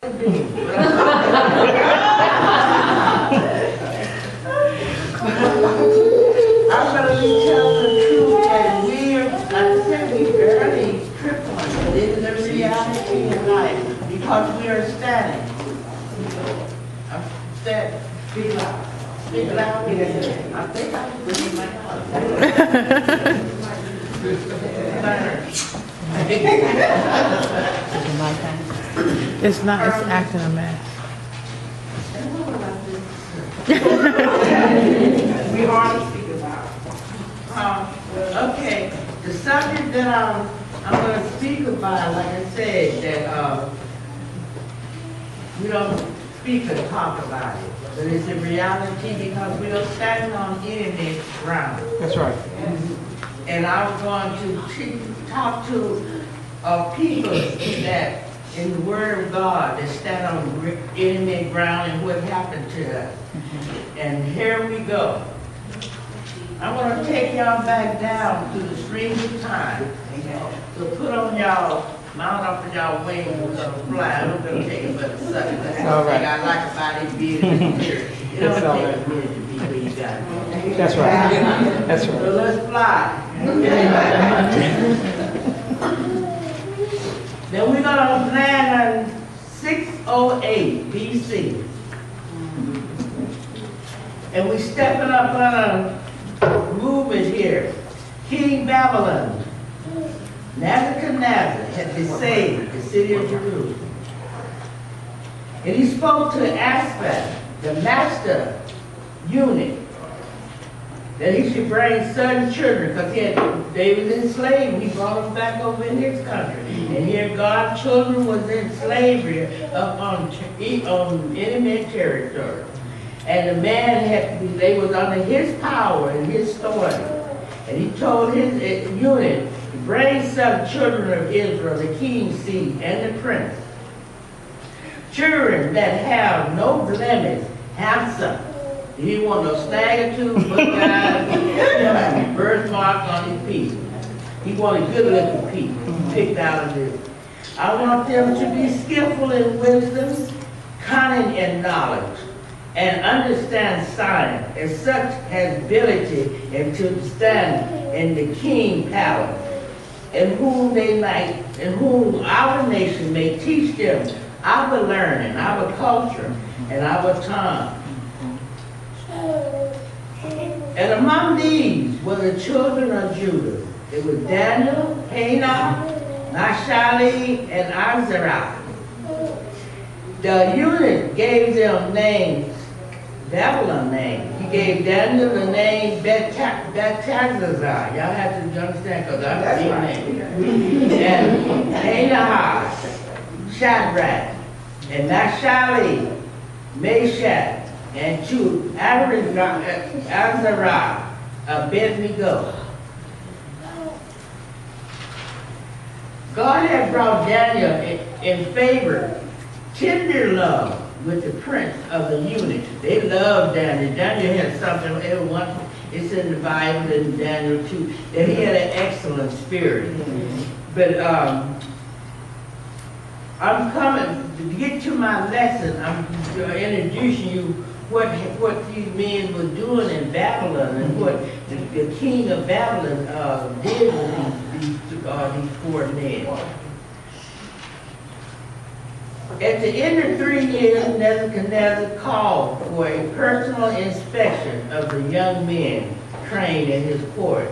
I'm going to be telling the truth that like I said, we barely trip on it. It is a reality in life because we are standing. I'm standing. Speak loud. Speak loud. I think I can bring my It's not, it's acting a mess. We hardly speak about. Okay, the subject that I'm going to speak about, like I said, that we don't speak or talk about it, but it's a reality because we are standing on enemy ground. That's right. And I'm going to talk to people that in the Word of God that stand on enemy ground and what happened to us. And here we go. I want to take y'all back down to the streams of time. So put on y'all, mount up on y'all wings, we're going to fly. I'm going to take it but a second. That's all right. I like about it being here. It don't take a minute to be where you got it. That's right. That's right. So let's fly. Then we're going to land on 608 BC. And we're stepping up on a movement here. King Babylon, Nebuchadnezzar, had besieged the city of Jerusalem. And he spoke to Aspect, the master eunuch, that he should bring certain children, because they was enslaved. He brought them back over in his country. And here God's children was in slavery up on enemy territory. And the man they was under his power and his authority. And he told his eunuch to bring some children of Israel, the king's seed and the prince. Children that have no blemish, handsome. He didn't want no snag or two, but guys, birthmarks on his feet. He wanted good looking people. He picked out of this. I want them to be skillful in wisdom, cunning in knowledge, and understand science, and such has ability and to stand in the king palace, and whom our nation may teach them our learning, our culture, and our tongue. And among these were the children of Judah. It was Daniel, Hananiah, Mishael, and Azariah. The eunuch gave them names, Babylon names. He gave Daniel the name Belteshazzar. Y'all have to understand because that's the name. And Hananiah, Shadrach, and Mishael, Meshach, and to Azariah, Abednego. God had brought Daniel in favor, tender love with the prince of the eunuch. They loved Daniel. Daniel had something, it's in the Bible in Daniel 2, that he had an excellent spirit. But I'm coming, to get to my lesson, I'm introducing you what these men were doing in Babylon and what the king of Babylon did with these poor men. At the end of 3 years, Nebuchadnezzar called for a personal inspection of the young men trained in his court.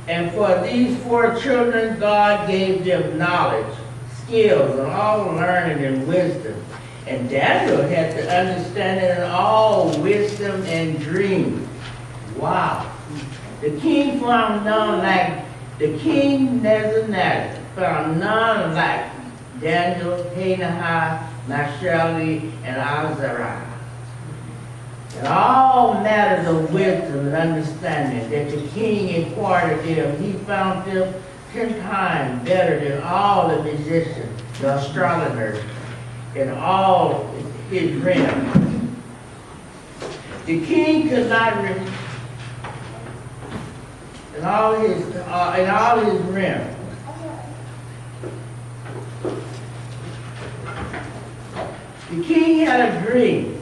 And for these 4 children, God gave them knowledge, skills, and all learning and wisdom. And Daniel had the understanding of all wisdom and dreams. Wow. The king found none like, the king Nebuchadnezzar found none like Daniel, Hananiah, Mishael, and Azariah. In all matters of wisdom and understanding that the king inquired of them, he found them 10 times better than all the musicians, the astrologers, in all his realm. The king could not in all his realm. The king had a dream.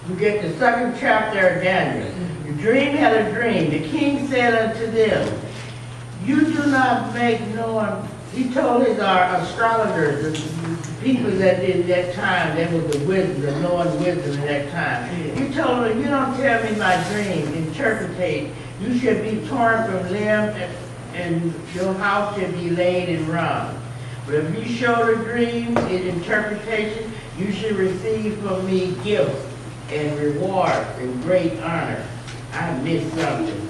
We get the second chapter of Daniel. The dream had a dream. The king said unto them, you do not make known. He told his astrologers, the people that did that time, that was the wisdom, the knowing wisdom at that time. He told them, you don't tell me my dream, interpretate. You should be torn from limb and your house should be laid in run. But if you show the dream in interpretation, you should receive from me gifts and rewards and great honor. I missed something.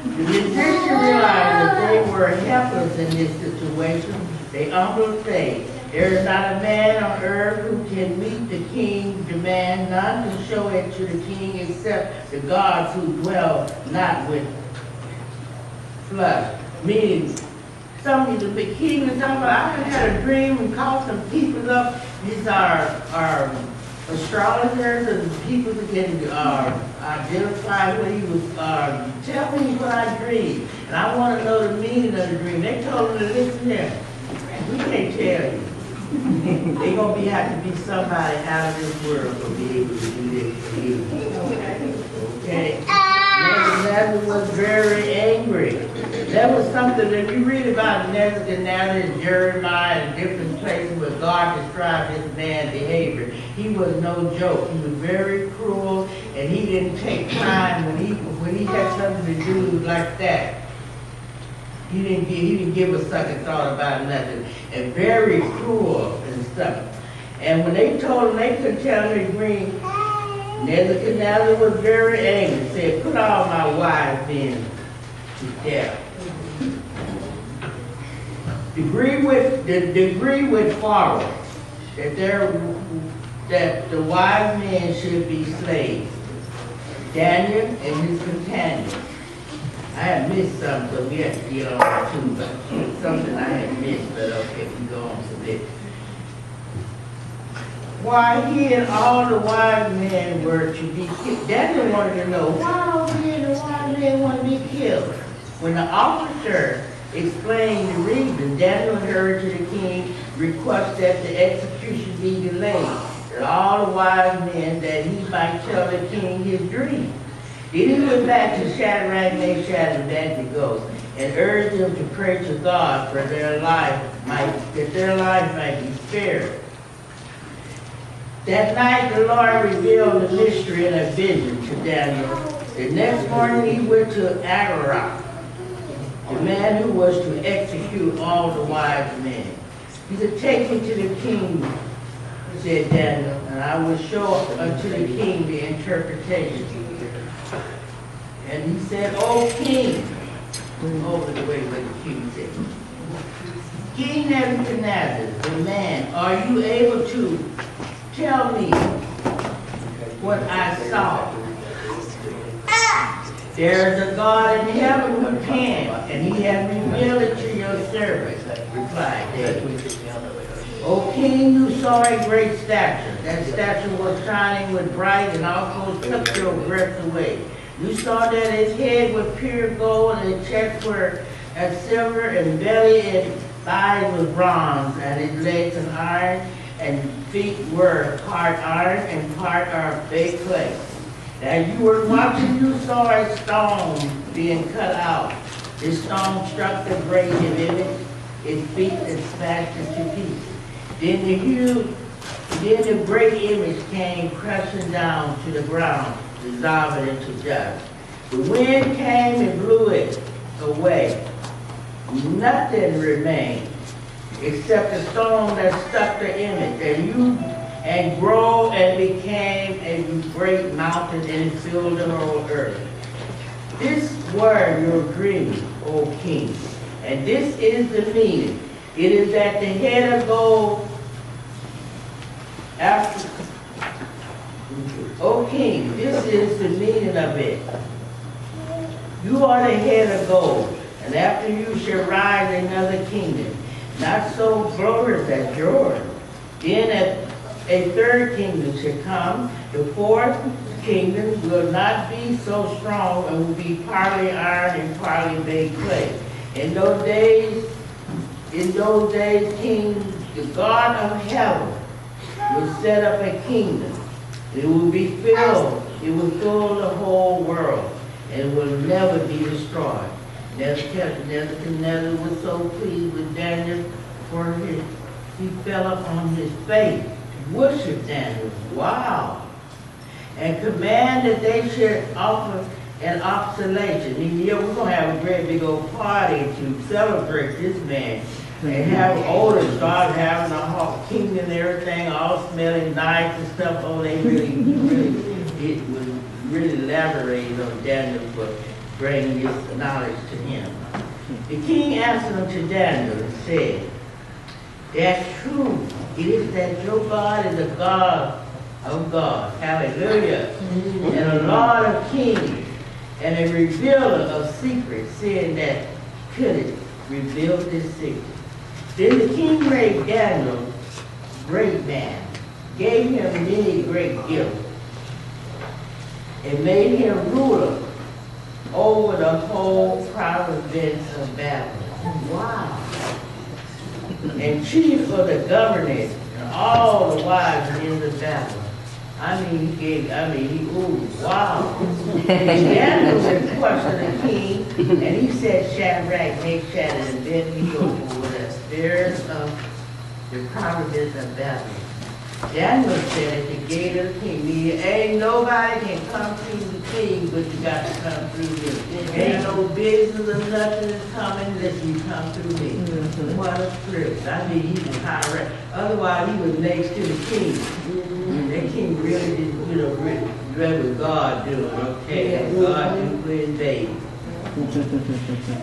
The musicians realized that they were helpless in this situation. They humbly say, there is not a man on earth who can meet the king's demand, none to show it to the king except the gods who dwell not with flesh. Meaning, somebody, the king is talking about, I had a dream and called some people up. These are astrologers and people that can identify what he was, tell me what I dreamed. And I want to know the meaning of the dream. They told him to listen here. We can't tell you. They're going to have to be somebody out of this world to be able to do this for you. Okay? Nebuchadnezzar was very angry. That was something that we read about Nebuchadnezzar and Jeremiah and different places where God described this man's behavior. He was no joke. He was very cruel, and he didn't take time when he had something to do like that. He didn't give a second thought about nothing, and very cruel and stuff. And when they told him they couldn't tell him his dream, Nebuchadnezzar was very angry. Said, "Put all my wise men to death." The degree would follow that the wise men should be slaves. Daniel and his companions. I had missed something, so we had to get on that too, but something I had missed, but okay, we go on to this. Why he and all the wise men were to be killed. Daniel wanted to know, why over here the wise men want to be killed? When the officer explained the reason, Daniel heard to the king request that the execution be delayed, that all the wise men, that he might tell the king his dream. Then he went back to Shadrach, Meshach, and Abednego and urged them to pray to God for that their life might be spared. That night the Lord revealed the mystery in a vision to Daniel. The next morning he went to Ararok, the man who was to execute all the wise men. He said, "Take me to the king," said Daniel, "and I will show unto the king the interpretation." And he said, "O king," over the way where the king said, "King Nebuchadnezzar, the man, are you able to tell me what I saw?" "There's a God in heaven who can, and he has revealed it to your servant," replied David. "O king, you saw a great statue. That statue was shining with bright and also took your breath away. You saw that his head was pure gold, and his chest were as silver, and belly and thighs was bronze, and his legs of iron, and feet were part iron and part of baked clay. As you were watching, you saw a stone being cut out. This stone struck the brazen image, its feet, and smashed it to pieces. Then the great image came crashing down to the ground, dissolving into dust. The wind came and blew it away. Nothing remained except the stone that stuck the image, and grew and became a great mountain and filled the whole earth. This were your dream, O king, and this is the meaning. It is that the head of gold after. O king, this is the meaning of it. You are the head of gold, and after you shall rise another kingdom, not so glorious as yours. Then a third kingdom shall come. The fourth kingdom will not be so strong and will be partly iron and partly baked clay. In those days, King the God of heaven will set up a kingdom. It will be filled. It will fill the whole world, and it will never be destroyed. Nebuchadnezzar was so pleased with Daniel, for he fell upon his face to worship Daniel. Wow! And command that they should offer an obsolation. We're going to have a great big old party to celebrate this man. And have older start having a whole kingdom and everything, all smelling nice and stuff. Oh, they it was really elaborated on Daniel for bringing this knowledge to him. The king answered unto Daniel and said, that's true. It is that your God is a God of God. Hallelujah. And a Lord of kings, and a revealer of secrets, saying that could reveal this secret. Then the king made Daniel great man, gave him many great gifts, and made him ruler over the whole province of Babylon. Wow. And chief of the governors and all the wise men of Babylon. Wow. Daniel was questioning the king, and he said, Shadrach, Meshach, and Abednego were the spirits of the province of Babylon. Daniel said at the gate of the king, ain't nobody can come through the king, but you got to come through me. Ain't no business or nothing is coming unless you come through me. What a privilege. He was high rank. Otherwise, he was next to the king. That king really didn't, really read what God doing, okay? And God do for his baby.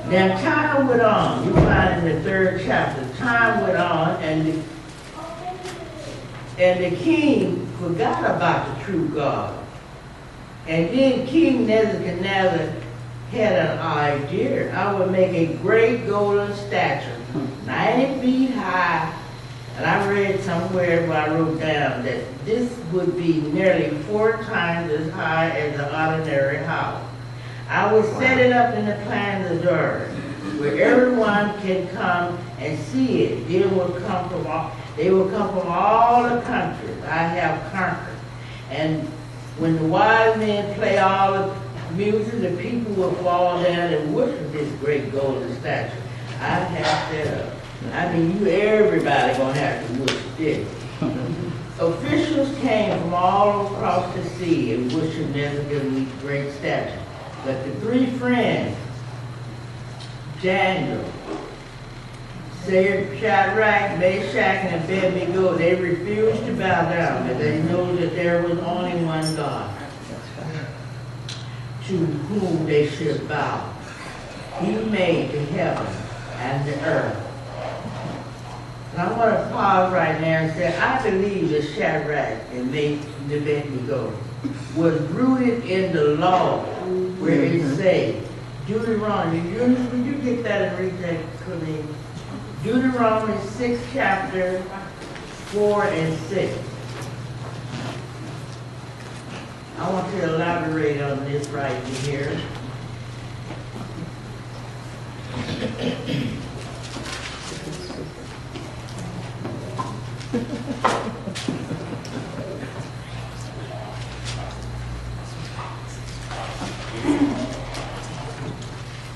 Now, time went on. You find in the 3rd chapter, time went on, and the king forgot about the true God. And then King Nebuchadnezzar had an idea. I would make a great golden statue, 90 feet high. And I read somewhere where I wrote down that this would be nearly 4 times as high as an ordinary house. I would set it up in the plains of Jordan, where everyone can come and see it. They will come from all the countries I have conquered. And when the wise men play all the music, the people will fall down and worship this great golden statue I have set up. Everybody gonna have to worship this. Officials came from all across the sea and worshiped Nebuchadnezzar's great statue. But the 3 friends, Daniel, Shadrach, Meshach, and Abednego, they refused to bow down, but they knew that there was only one God to whom they should bow. He made the heaven and the earth. And I want to pause right now and say, I believe that Shadrach and Abednego was rooted in the law where it says, Deuteronomy, would you get that and read that, Colleen? Deuteronomy 6, chapter 4 and 6. I want to elaborate on this right here.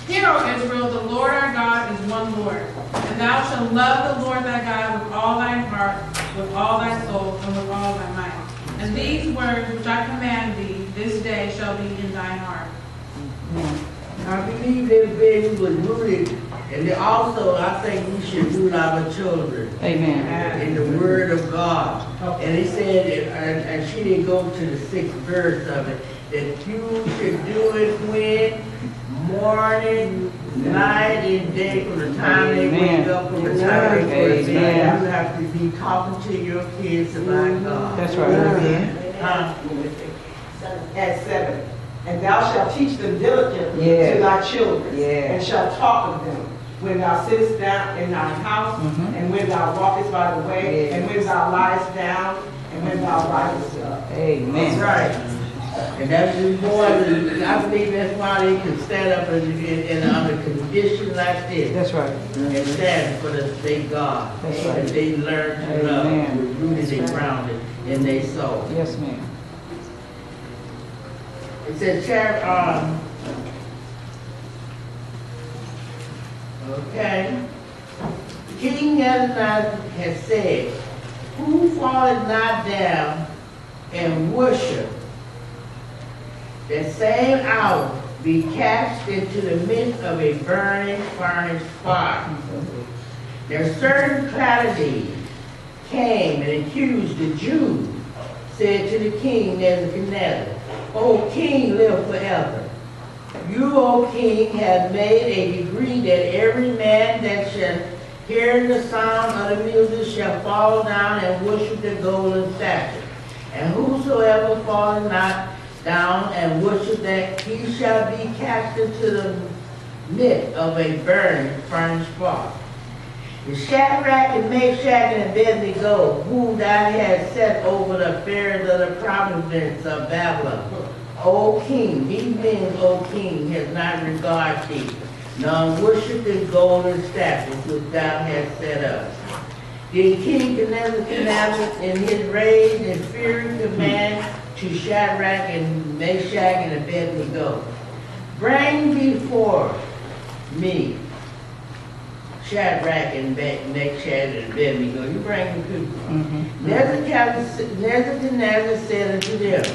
Hear, O Israel, the Lord our God is one Lord. And thou shalt love the Lord thy God with all thy heart, with all thy soul, and with all thy might. And these words which I command thee this day shall be in thine heart. I believe that baby was rooted, and also I think we should root our children. Amen. In the Word of God. And he said, and she didn't go to the 6th verse of it, that you should do it when morning, night, and day, from the time they wake up, from the time they go to bed. You have to be talking to your kids about God. That's right. At 7. And thou shalt teach them diligently to thy children, and shalt talk of them when thou sittest down in thy house, and when thou walkest by the way, and when thou liest down, and when thou risest up. Amen. That's right. And that's the boy, I believe that's why they can stand up in under condition like this. That's right. And stand for the state God. That's right. And they learn to love, Amen. rooted and grounded in their soul. Yes, ma'am. It says, okay. King Nebuchadnezzar has said, who falleth not down and worship, that same hour be cast into the midst of a burning furnace fire. There certain Chaldees came and accused the Jews, said to the king Nebuchadnezzar, O king, live forever. You, O king, have made a decree that every man that shall hear the sound of the music shall fall down and worship the golden statue. And whosoever falleth not down and worship that, he shall be cast into the midst of a burning furnace fire. The Shadrach and Meshach and Abednego, whom thou hast set over the affairs of the province of Babylon, O king, these men, O king, has not regarded thee, nor worship the golden statue which thou hast set up. Then King Nebuchadnezzar in his rage and fury command to Shadrach and Meshach and Abednego, bring before me Shadrach and Meshach and Abednego. You bring them to Nebuchadnezzar said unto them,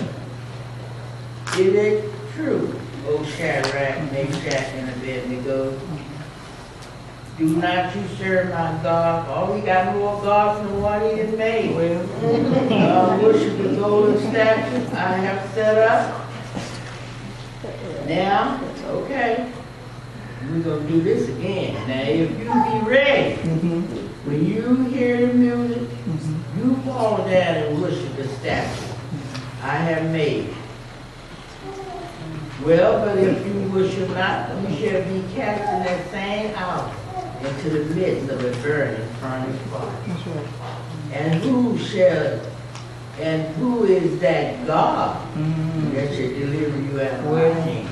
is it true, O Shadrach, Meshach, and Abednego? Do not you serve my God? Oh, we got more gods than the one he has made. Worship the golden statue I have set up. Now, okay, we're going to do this again. Now, if you be ready, when you hear the music, you fall down and worship the statue I have made. Well, but if you worship not, you shall be cast in that same hour into the midst of a burning furnace fire. That's right. And who is that God that should deliver you out of my hand?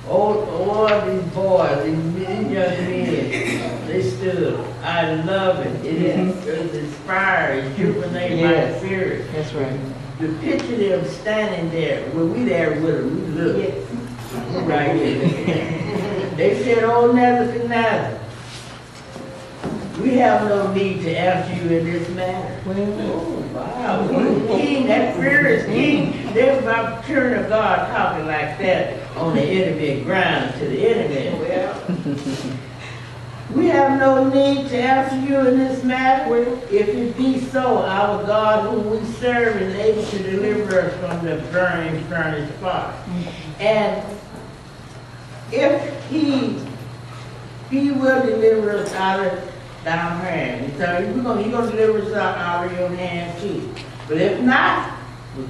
Oh, these boys, these young men, they stood. I love it. It inspires, rejuvenates my spirit. That's right. The picture them standing there, when we there with them, we look right here. They said, oh Nebuchadnezzar, we have no need to answer you in this matter. Oh, wow, king, that fearless king, they're about to turn to God talking like that on the enemy ground to the enemy. Well, we have no need to answer you in this matter. If it be so, our God whom we serve is able to deliver us from the burning furnace fire. And if he will deliver us out of thy hand. So he's going to deliver us out of your hand too. But if not,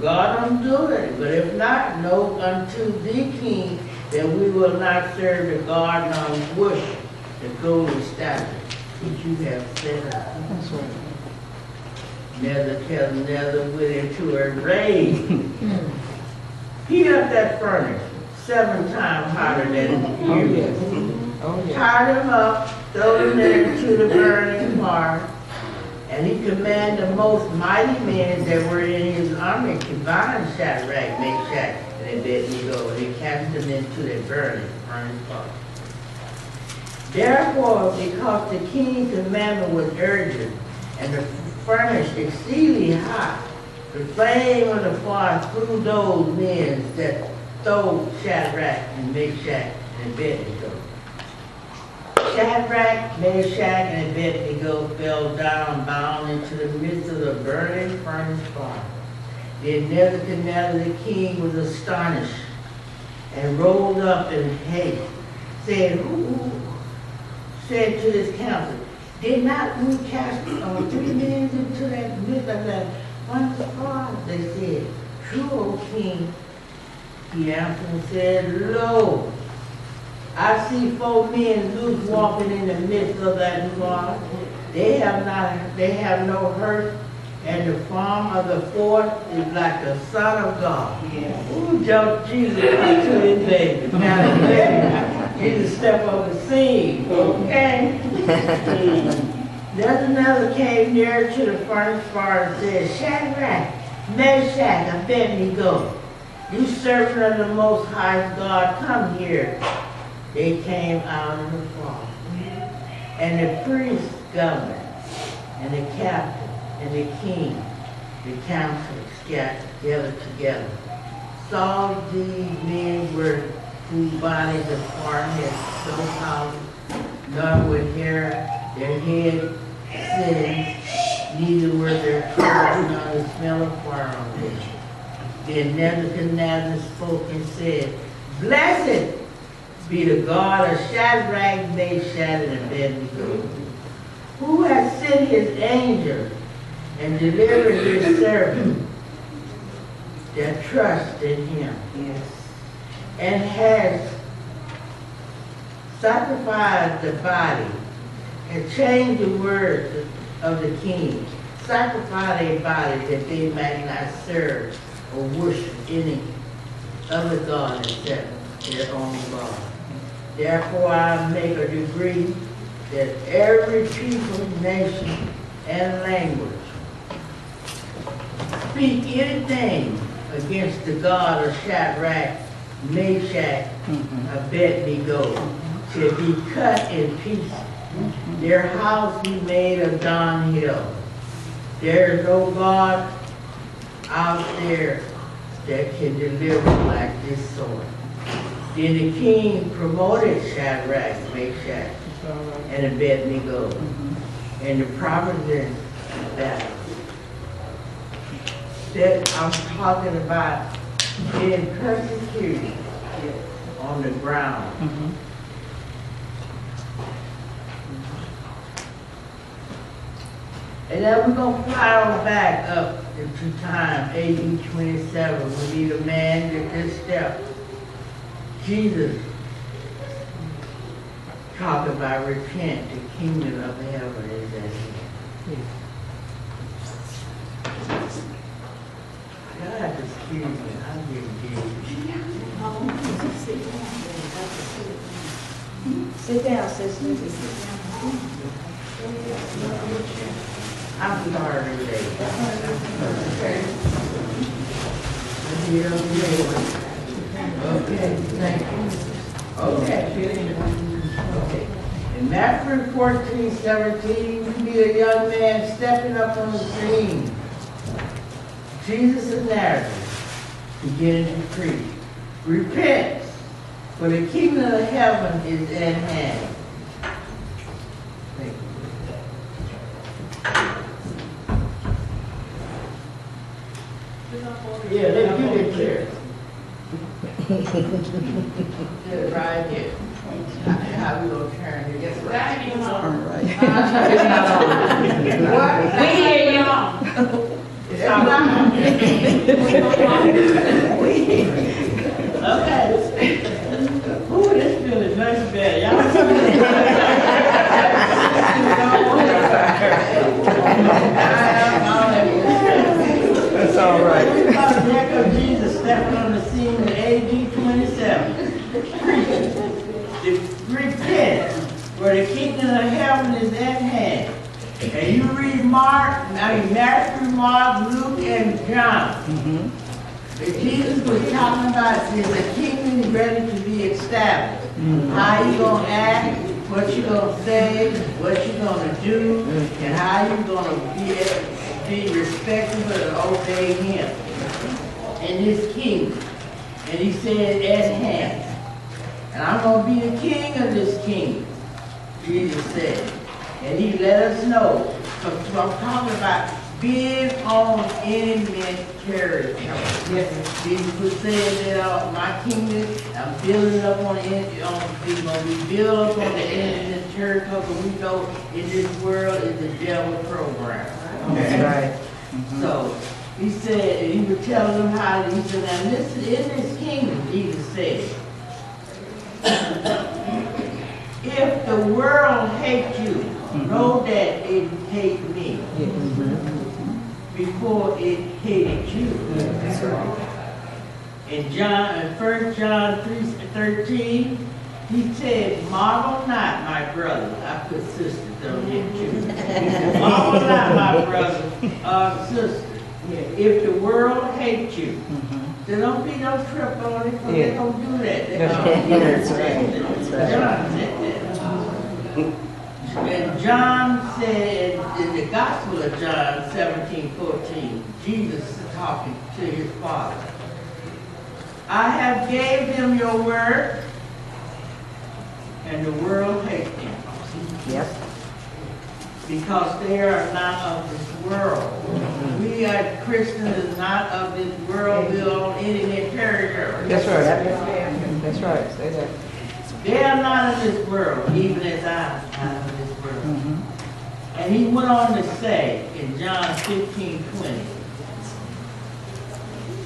God don't do it. But if not, know unto thee, king, that we will not serve the God nor worship the golden statue which you have set up. That's right. Nebuchadnezzar went into a rage. He left that furnace 7 times hotter than usual. Tied him up, threw him into the burning fire, and he commanded the most mighty men that were in his army to bind Shadrach, Meshach, and Abednego, and he cast them into the burning fire. Therefore, because the king's commandment was urgent, and the furnace exceedingly hot, the flame of the fire threw those men that stole Shadrach and Meshach and Abednego. Shadrach, Meshach, and Abednego fell down bound into the midst of the burning furnace fire. Then Nebuchadnezzar the king was astonished and rose up in haste, said to his council, did not we cast 3 men into that midst of that furnace fire? They said, true, O king. He answered and said, lo, I see 4 men loose walking in the midst of that fire. They have no hurt, And the form of the fourth is like the Son of God. Yes. Ooh, jumped Jesus up to his baby. Now the baby, Jesus step on the scene, okay? There's another came near to the furnace fire and said, Shadrach, Meshach, Abednego, you servant of the Most High God, come here. They came out of the fire. And the priest, governor, and the captain, and the king, the council, gathered together. Saw these men were whose bodies the fire had so houses, nor with hair their head sins, neither were their clothes nor the smell of fire on them. Then Nebuchadnezzar spoke and said, Blessed be the God of Shadrach, Meshach, and Abednego, who has sent his angel and delivered his servant that trust in him. Yes. And has sanctified the body and changed the words of the king. Sanctify their body that they might not serve or worship any other God except their own God. Therefore I make a decree that every people, nation, and language speak anything against the God of Shadrach, Meshach, Abednego shall be cut in pieces. Their house be made of dunghill. There is no God out there that can deliver like this sword. Then the king promoted Shadrach, Meshach, and Abednego, and the providence that I'm talking about being persecuted on the ground. And then we're going to fly on back up into time, AD 27. We need a man at this step. Jesus talked about repent, the kingdom of heaven is at hand. God, excuse me, I'm getting giddy. Sit down, sister. I'm sorry today. Okay. Okay, thank you. Okay. In Matthew 14:17, we meet a young man stepping up on the scene. Jesus of Nazareth, beginning to preach. Repent, for the kingdom of heaven is at hand. Thank you. Yeah, let's get it clear. Right here. How we gonna turn it? Yes, That ain't on. Right. What? We hear y'all. It's all right. Okay. Ooh, this feeling much better. Y'all see That's all right. the neck of Jesus stepping on the scene in AD 27. Repent, for the kingdom of heaven is at hand. And you read Matthew, Mark, Luke, and John. Jesus was talking about the kingdom is ready to be established. How you gonna act, what you gonna say, what you gonna do, and how you gonna be respectful and obey him in his kingdom. And he said, at hand. And I'm gonna be the king of this kingdom, Jesus said. And he let us know. So I'm talking about being on enemy territory. Yes. Jesus said that my kingdom, I'm building up on it's gonna be built up on the enemy territory, but we know in this world is the devil program. That's right. So he said, and he was telling them how, he said, now listen, in this kingdom, Jesus said, if the world hates you, know that it hates me. before it hated you. That's right. In 1 John 3:13, he said, marvel not, my brother. I put sister, don't hit you. He said, marvel not, my brother or sister, if the world hates you. There don't be no trip on it, because they don't do that. That's right. John said that. And John said in the Gospel of John 17:14, Jesus is talking to his Father. I have gave them your word, and the world hates them. Yep. Because they are not of this world. We as Christians is not of this world. We are on enemy territory. That's right. That's right. Say that. They are not of this world, even as I am not of this world. And he went on to say in John 15:20,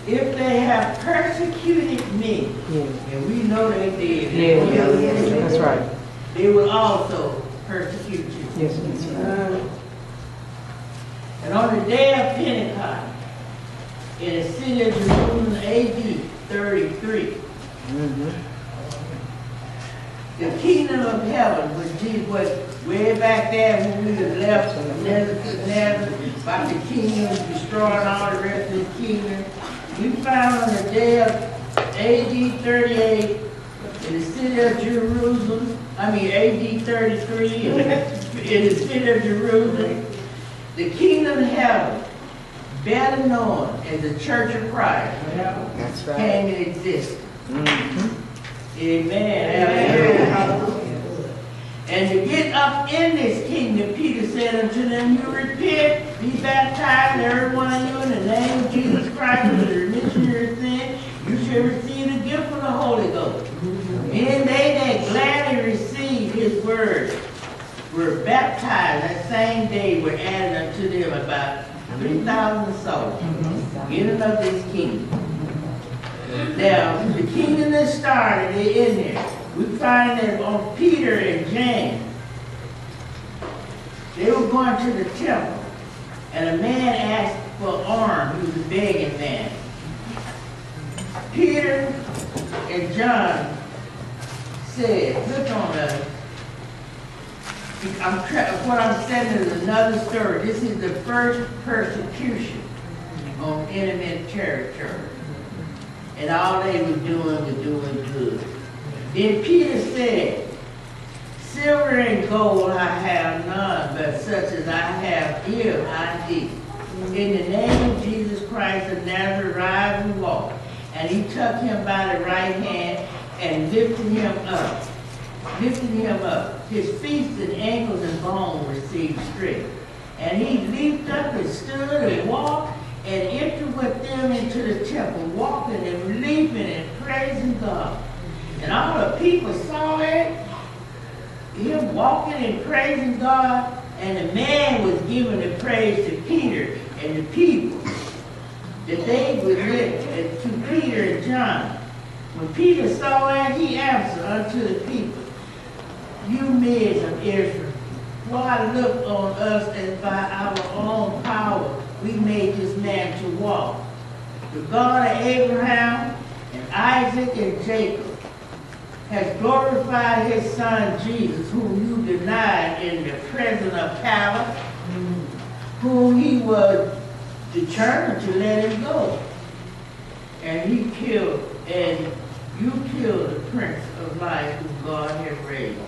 if they have persecuted me, and we know they did, That's right. they will also persecute you. Yes, that's right. And on the day of Pentecost, in the city of Jerusalem, AD 33, the kingdom of heaven, which Jesus was way back there when we had left Nebuchadnezzar, about the kingdom, destroying all the rest of the kingdom. We found on the day of AD 38, in the city of Jerusalem, AD 33, in the city of Jerusalem, the kingdom of heaven, better known as the Church of Christ, That's right. came into existence. Amen. And to get up in this kingdom, Peter said unto them, you repent, be baptized, every one of you, in the name of Jesus Christ, for the remission of your sin, you shall receive the gift of the Holy Ghost. And they that gladly received his word were baptized that same day, were added unto them about 3,000 souls, getting of this kingdom. Now, the kingdom that started, they're in there. We find that on Peter and James, they were going to the temple, and a man asked for alms. He was a begging man. Peter and John said, look on us. What I'm saying is another story. This is the first persecution on enemy territory. And all they were doing good. Then Peter said, silver and gold I have none, but such as I have give I thee. In the name of Jesus Christ of Nazareth, rise and walk. And he took him by the right hand and lifted him up. His feet and ankles and bones received strength. And he leaped up and stood and walked and entered with them into the temple, walking and leaping and praising God. And all the people saw it, him walking and praising God, and the man was giving the praise to Peter and the people, that they would live to Peter and John. When Peter saw that, he answered unto the people, you men of Israel, why look on us as by our own power we made this man to walk? The God of Abraham and Isaac and Jacob has glorified his son Jesus, whom you denied in the presence of Pilate, whom he was determined to let him go. And you killed the Prince of Life whom God had raised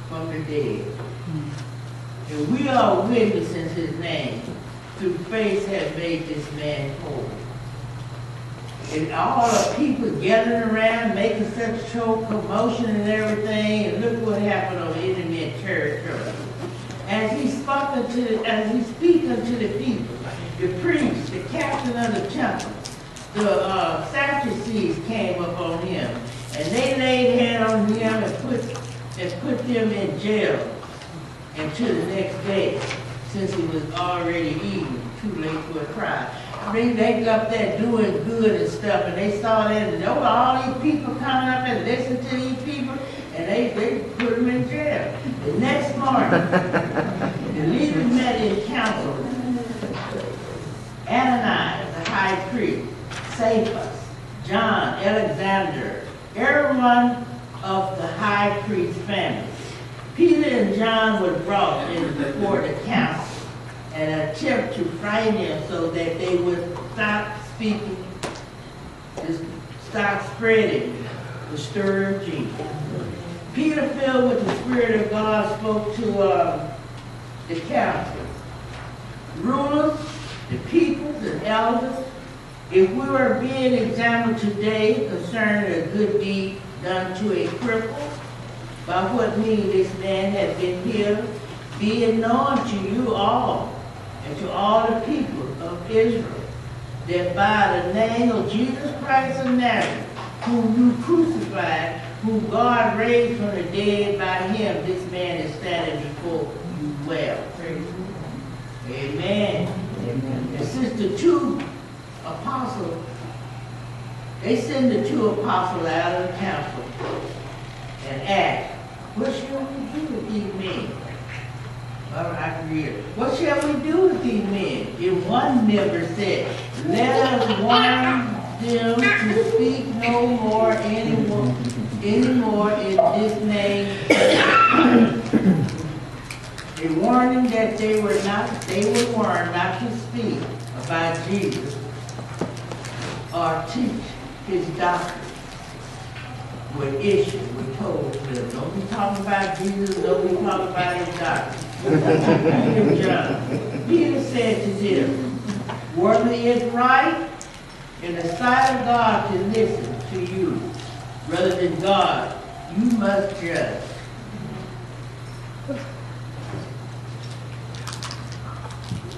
from the dead. And we are witnesses his name. Through faith have made this man whole. And all the people gathering around, making such show, commotion and everything, and look what happened on enemy territory. As he speak unto the people, the priests, the captain of the temple, the Sadducees came upon him, and they laid hand on him and put them in jail until the next day, since it was already evening, too late for a cry. They got up there doing good and stuff, and they saw that, and there were all these people coming up and listening to these people, and they put them in jail. The next morning, the leaders met in council high priest, Cephas, John, Alexander, everyone of the high priest's family. Peter and John were brought in before the council and attempt to frighten them so that they would stop speaking, stop spreading the story of Jesus. Peter, filled with the Spirit of God, spoke to the council, rulers, the people, the elders. If we were being examined today concerning a good deed done to a cripple, by what means this man has been healed, be it known to you all and to all the people of Israel, that by the name of Jesus Christ of Nazareth, whom you crucified, whom God raised from the dead, by him this man is standing before you well. Amen. Amen. And since the two apostles, they send the two apostles out of the council and ask, what shall we do with these men? All right, I can read it. What shall we do with these men? And one member said, let us warn them to speak no more anymore in this name. A warning that they were warned not to speak about Jesus or teach his doctrine. With issue, we're told them. Don't be talking about Jesus, don't be talking about his doctrine. Peter John. Peter said to them, whether it's right in the sight of God to listen to you, rather than God, you must judge.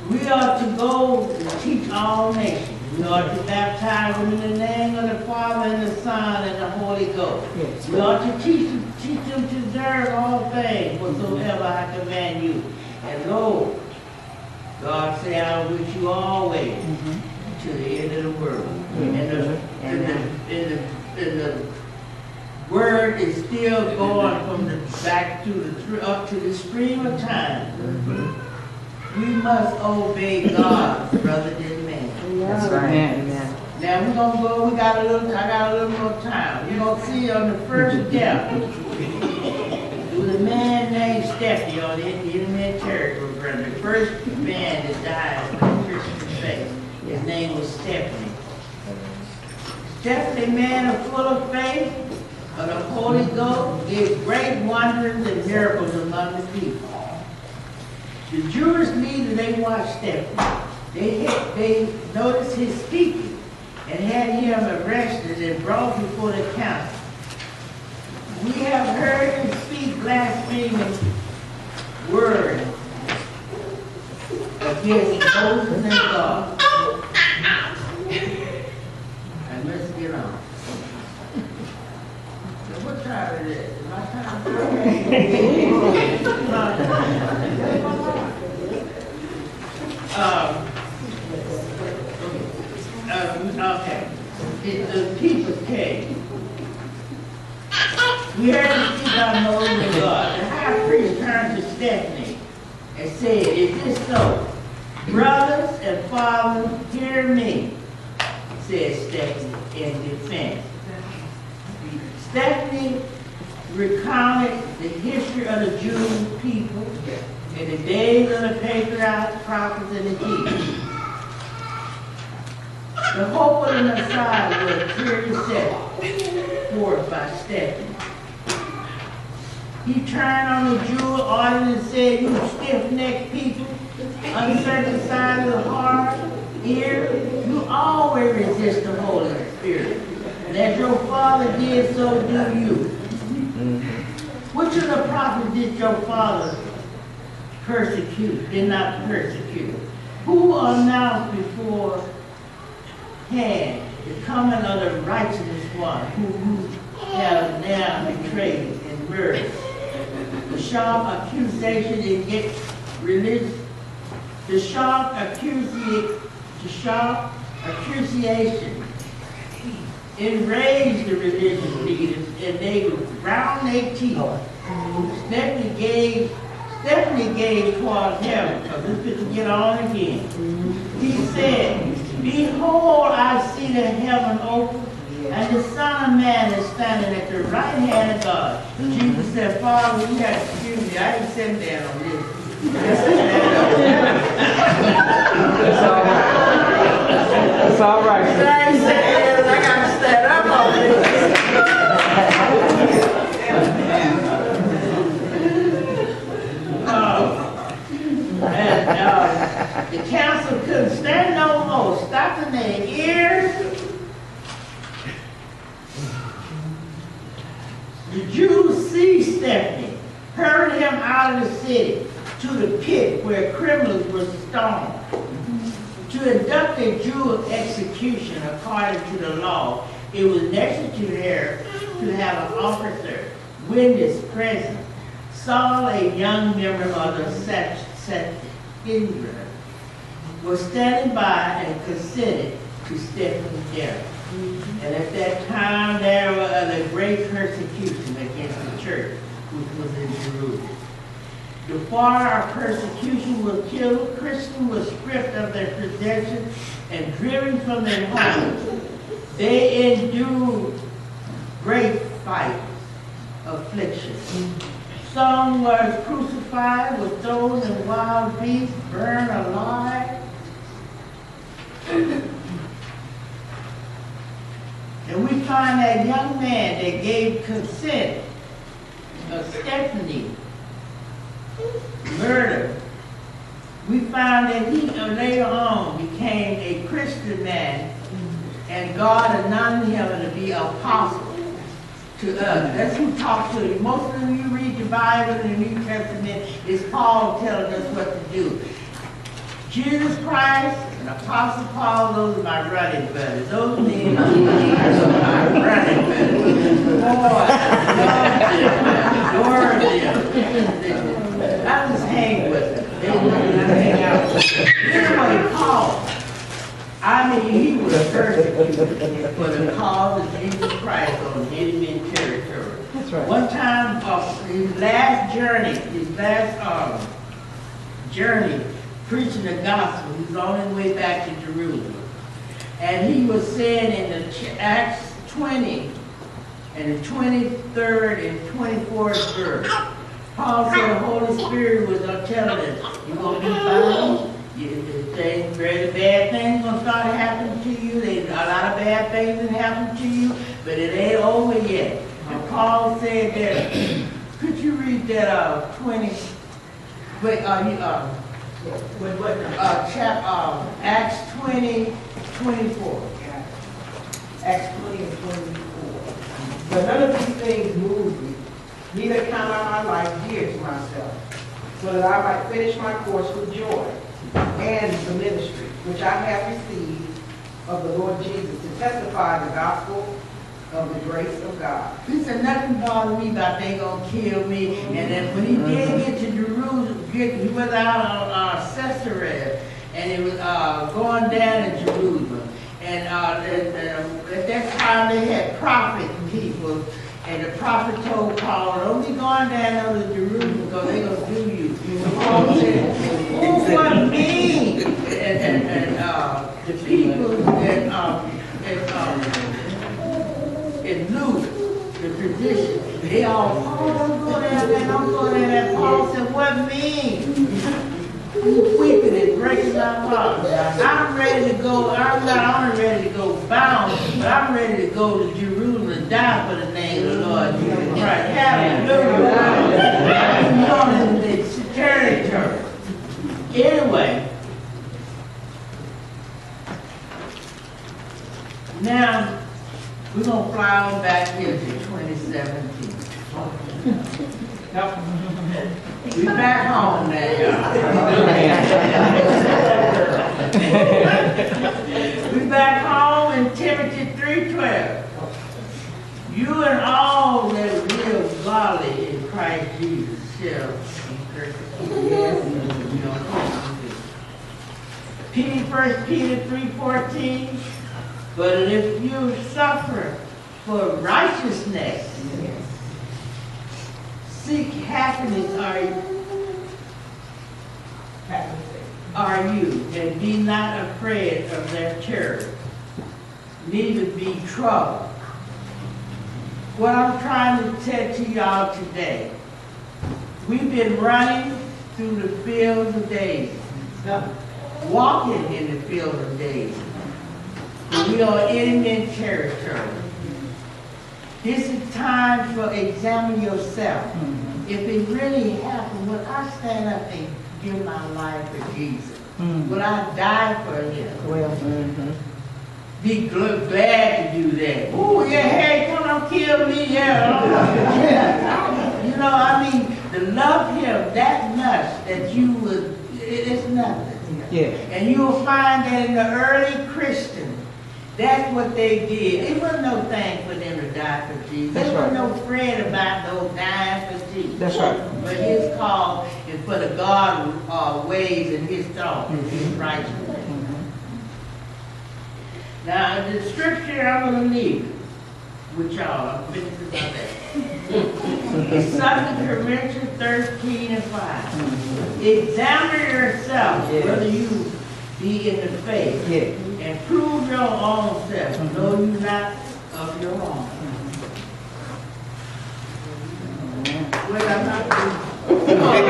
We are to go and teach all nations. We are to baptize them in the name of the Father and the Son and the Holy Ghost. Yes. We are to teach them to observe all things whatsoever I command you. And lo, God say, I am with you always to the end of the world. And the word is still going from the back to up to the stream of time. We must obey God rather than man. That's right. Amen. Now we're gonna go. I got a little more time. You're gonna see on the first death. There was a man named Stephanie on the Indian territory. The first man that died in the Christian faith. His name was Stephanie. Stephanie, man full of faith of the Holy Ghost, did great wonders and miracles among the people. The Jewish leaders, they watched Stephanie. They noticed his speaking and had him arrested and brought before the council. We have heard him speak blasphemous words against Moses and God. And let's get on. So what time is it? Is my time? Okay. The people came. We heard the speak about Moses and God. The high priest turned to Stephanie and said, is this so? Brothers and fathers, hear me, said Stephanie in defense. Stephanie recounted the history of the Jewish people in the days of the patriarchs, prophets, and the kings. The hope of the Messiah was clearly set forth by Stephanie. He turned on the Jewish audience and said, you stiff-necked people, uncircumcised of heart, ear, you always resist the Holy Spirit. And as your father did, so do you. Which of the prophets did your father did not persecute? Who announced beforehand the coming of the righteous one, who have now betrayed and murdered? The sharp accusation against religion, the sharp accusation enraged the religious leaders, and they ground their teeth. Stephanie gave towards heaven, because this is to get on again. He said, Behold, I see the heaven open, and the Son of Man is standing at the right hand of God. Jesus said, Father, you have to excuse me. I ain't sitting down on this. It's all right. I ain't sitting down. I got to stand up on this. The council couldn't stand no more, stopping their ears. The Jews seized Stephen, hurried him out of the city to the pit where criminals were stoned. To induct a Jewish execution according to the law, it was necessary to have an officer witness present. Saul, a young member of the Sanhedrin, was standing by and consented to Stephen's death. And at that time there was a great persecution against the church, which was in Jerusalem. The fire of persecution was killed, Christians were stripped of their possessions and driven from their homes. They endured great fight, affliction. Some were crucified, were thrown in wild beasts, burned alive. And we find that young man that gave consent of Stephanie murder. We found that he later on became a Christian man, and God anointed him to be an apostle to us. That's who talks to you. Most of you read the Bible in the New Testament, it's Paul telling us what to do. Jesus Christ and Apostle Paul, those are my running buddies. Those men are my running buddies. Boy, I love them. I just hang with them. They wouldn't hang out with them. Anyway, Paul, I mean, he was persecuted for the cause of Jesus Christ on enemy territory. That's right. One time, his last journey, preaching the gospel, he was on his way back to Jerusalem. And he was saying in the Acts 20, and the 23rd and 24th verse, Paul said the Holy Spirit was telling us, you're going to be bound. Very bad things going to start happening to you. There's a lot of bad things that happen to you, but it ain't over yet. And Paul said that, could you read that 20, Acts 20, 24. Acts 20 and 24. But none of these things move me, neither count I my life dear to myself, so that I might finish my course with joy, and the ministry which I have received of the Lord Jesus to testify the gospel of the grace of God. He said nothing bothered me about they gonna kill me. And then when he did get to Jerusalem, he was out on Caesarea, and he was going down to Jerusalem. And at that time they had prophet people, and the prophet told Paul, don't be going down to Jerusalem because they're going to do you. And Paul said, oh, what me? And the people in Luke, the physician, they all, oh, don't go down there, don't go down there. Paul said, what me? He's weeping and breaking my heart. I'm ready to go. I'm not only ready to go bound, but I'm ready to go to Jerusalem and die for the name of the Lord Jesus Christ. Hallelujah. I'm going in the territory. Anyway, now we're going to fly on back here to 2017. We back home now, y'all. We back home in Timothy 3:12. You and all that live godly in Christ Jesus shall be persecuted. 1 Peter 3:14. But if you suffer for righteousness, seek happiness, are you, and be not afraid of their terror, neither be troubled. What I'm trying to tell to y'all today, we've been running through the fields of days, walking in the fields of days. We are enemy territory. This is time for examine yourself. If it really happened, would I stand up and give my life for Jesus? Would I die for him? Well, Be glad to do that. Oh, yeah, hey, come on, kill me, yeah. You know, I mean, to love him that much that you would, it's nothing. yeah. And you will find that in the early Christians, that's what they did. It wasn't no thing for them to die for Jesus. That's There right. wasn't no friend about no dying for Jesus. That's right. But his call is for the God ways and his thoughts, his righteousness. Now, the scripture I'm going to leave with y'all, I'm finishing about that. It's 2 Corinthians 13 and 5. Examine yourself Yes. whether you be in the faith. Yeah. And prove your own self, know you not of your own. Well, I'm not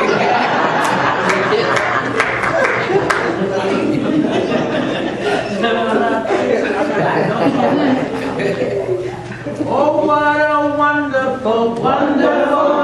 Oh, what a wonderful, wonderful